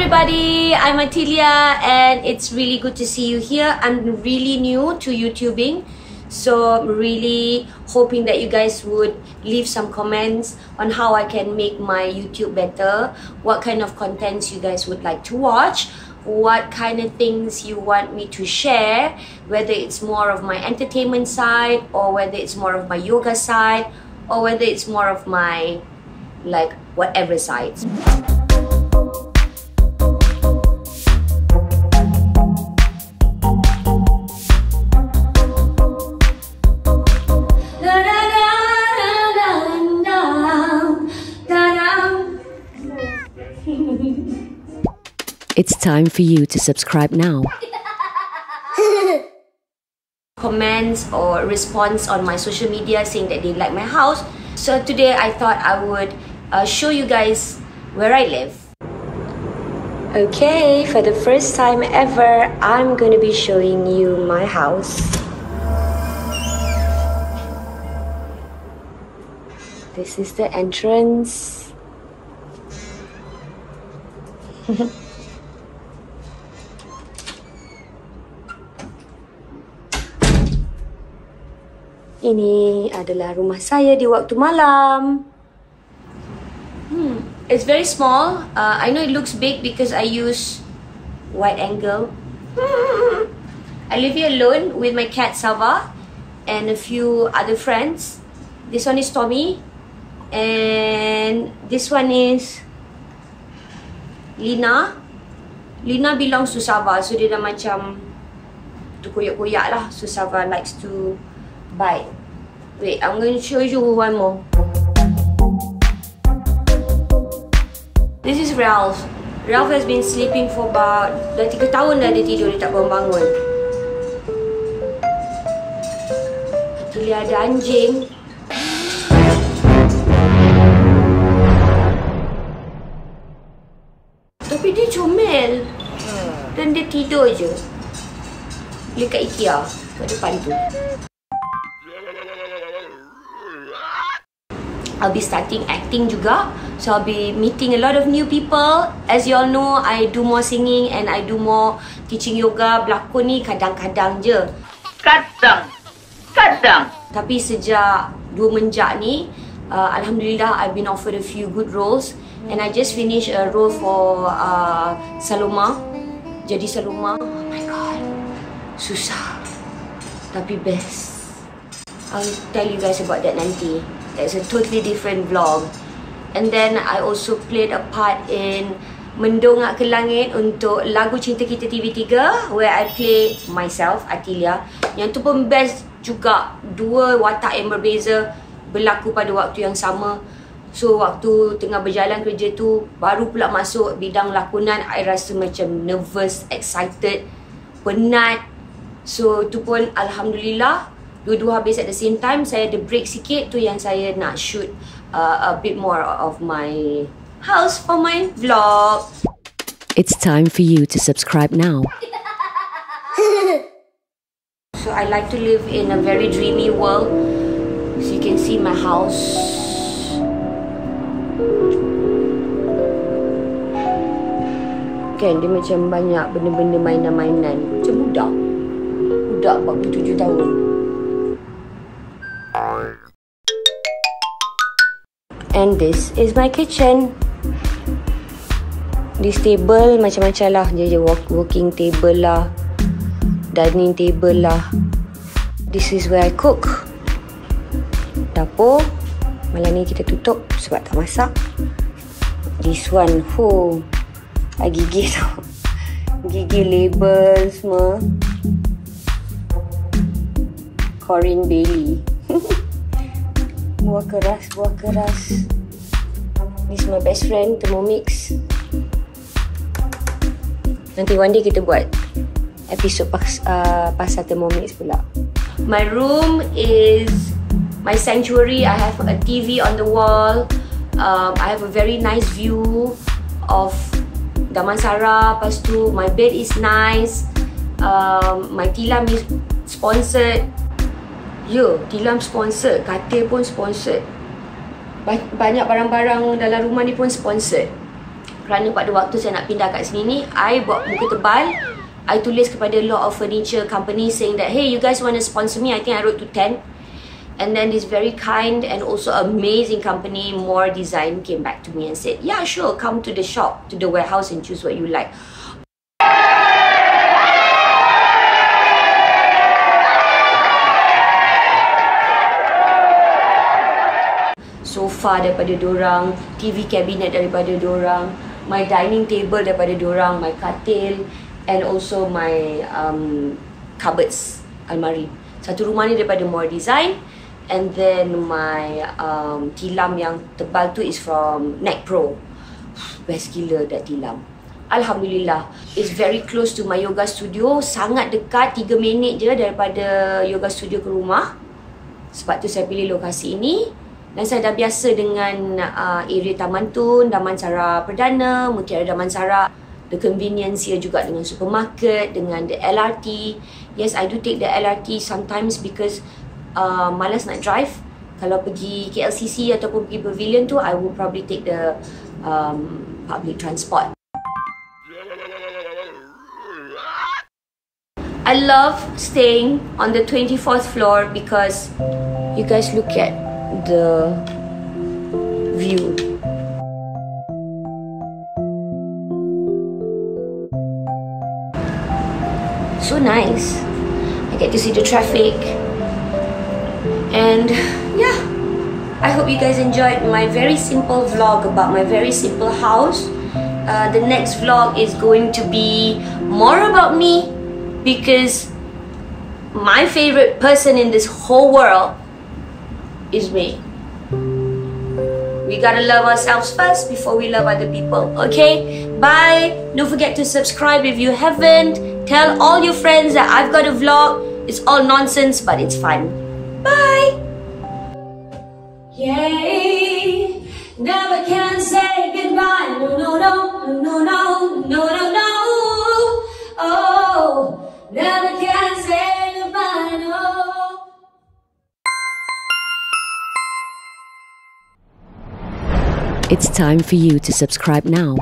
everybody, I'm Atilia and it's really good to see you here. I'm really new to YouTubing, so I'm really hoping that you guys would leave some comments on how I can make my YouTube better, what kind of contents you guys would like to watch, what kind of things you want me to share, whether it's more of my entertainment side or whether it's more of my yoga side or whether it's more of my like whatever sides. It's time for you to subscribe now. Comments or response on my social media saying that they like my house. So today I thought I would show you guys where I live. Okay, for the first time ever, I'm gonna be showing you my house. This is the entrance. Ini adalah rumah saya di waktu malam. It's very small. I know it looks big because I use wide angle. I live here alone with my cat Sava and a few other friends. This one is Tommy and this one is Lina. Lina belongs to Sava, so dia dah macam terkoyak-koyak lah. So Sava likes to bite. Wait, I'm going to show you one more. This is Ralph. Ralph has been sleeping for about dah 3 tahun dah dia tidur, dia tak bangun-bangun. Dia ada anjing. Tapi dia comel. Dan dia tidur je. Dekat IKEA, kat depan tu. I'll be starting acting juga. So I'll be meeting a lot of new people. As you all know, I do more singing and I do more teaching yoga. Berlakon ni kadang-kadang je. Kadang. Tapi sejak 2 menjak ni, Alhamdulillah, I've been offered a few good roles. And I just finished a role for serumah. Jadi serumah, oh my god, susah tapi best. I'll tell you guys about that nanti. That's a totally different vlog. And then I also played a part in Mendongak ke Langit untuk lagu Cinta Kita TV3, where I play myself, Atilia. Yang tu pun best juga. 2 watak yang berbeza berlaku pada waktu yang sama. So waktu tengah berjalan kerja tu, baru pula masuk bidang lakonan, I rasa macam nervous, excited, penat. So tu pun Alhamdulillah, dua-dua habis at the same time. Saya ada break sikit, tu yang saya nak shoot a bit more of my house for my vlog. It's time for you to subscribe now. So I like to live in a very dreamy world. So you can see my house. Kan dia macam banyak benda-benda mainan-mainan. Macam budak. Budak 47 tahun. And this is my kitchen. This table macam-macam lah. Dia working table lah, dining table lah. This is where I cook. Dapur malam ni kita tutup sebab tak masak. This one, I gigih tau. Gigih label semua. Corinne Bailey. Buah keras. This is my best friend, Thermomix. Nanti one day kita buat episod pasal Thermomix pula. My room is my sanctuary. I have a TV on the wall. I have a very nice view of Damansara. Lepas tu, my bed is nice. My tilam is sponsored. Tilam sponsored. Katil pun sponsored. Banyak barang-barang dalam rumah ni pun sponsored. Kerana pada waktu saya nak pindah kat sini ni, I buat muka tebal. I tulis kepada a lot of furniture company saying that, hey, you guys want to sponsor me? I think I wrote to 10. And then this very kind and also amazing company, More Design, came back to me and said, yeah, sure, come to the shop, to the warehouse and choose what you like. Sofa daripada dorang, TV cabinet daripada dorang, my dining table daripada dorang, my katil and also my cupboards, almari. Satu rumah ni daripada More Design, and then my tilam yang tebal tu is from Neck Pro. Best gila that tilam. Alhamdulillah, it's very close to my yoga studio, sangat dekat, 3 minit je daripada yoga studio ke rumah. Sebab tu saya pilih lokasi ini. Dan saya dah biasa dengan area Taman Tun, Damansara Perdana, Mutiara Damansara. The convenience here juga dengan supermarket, dengan the LRT. Yes, I do take the LRT sometimes because malas nak drive. Kalau pergi KLCC ataupun pergi Pavilion tu, I will probably take the public transport. I love staying on the 24th floor because you guys look at the view. So nice. I get to see the traffic. And yeah, I hope you guys enjoyed my very simple vlog about my very simple house. The next vlog is going to be more about me because my favorite person in this whole world is me. We gotta love ourselves first before we love other people. Okay? Bye. Don't forget to subscribe if you haven't. Tell all your friends that I've got a vlog. It's all nonsense, but it's fun. Bye. Yay. Never can say goodbye. No, no, no, no, no, no, no, no. Oh, never can say goodbye. No. It's time for you to subscribe now.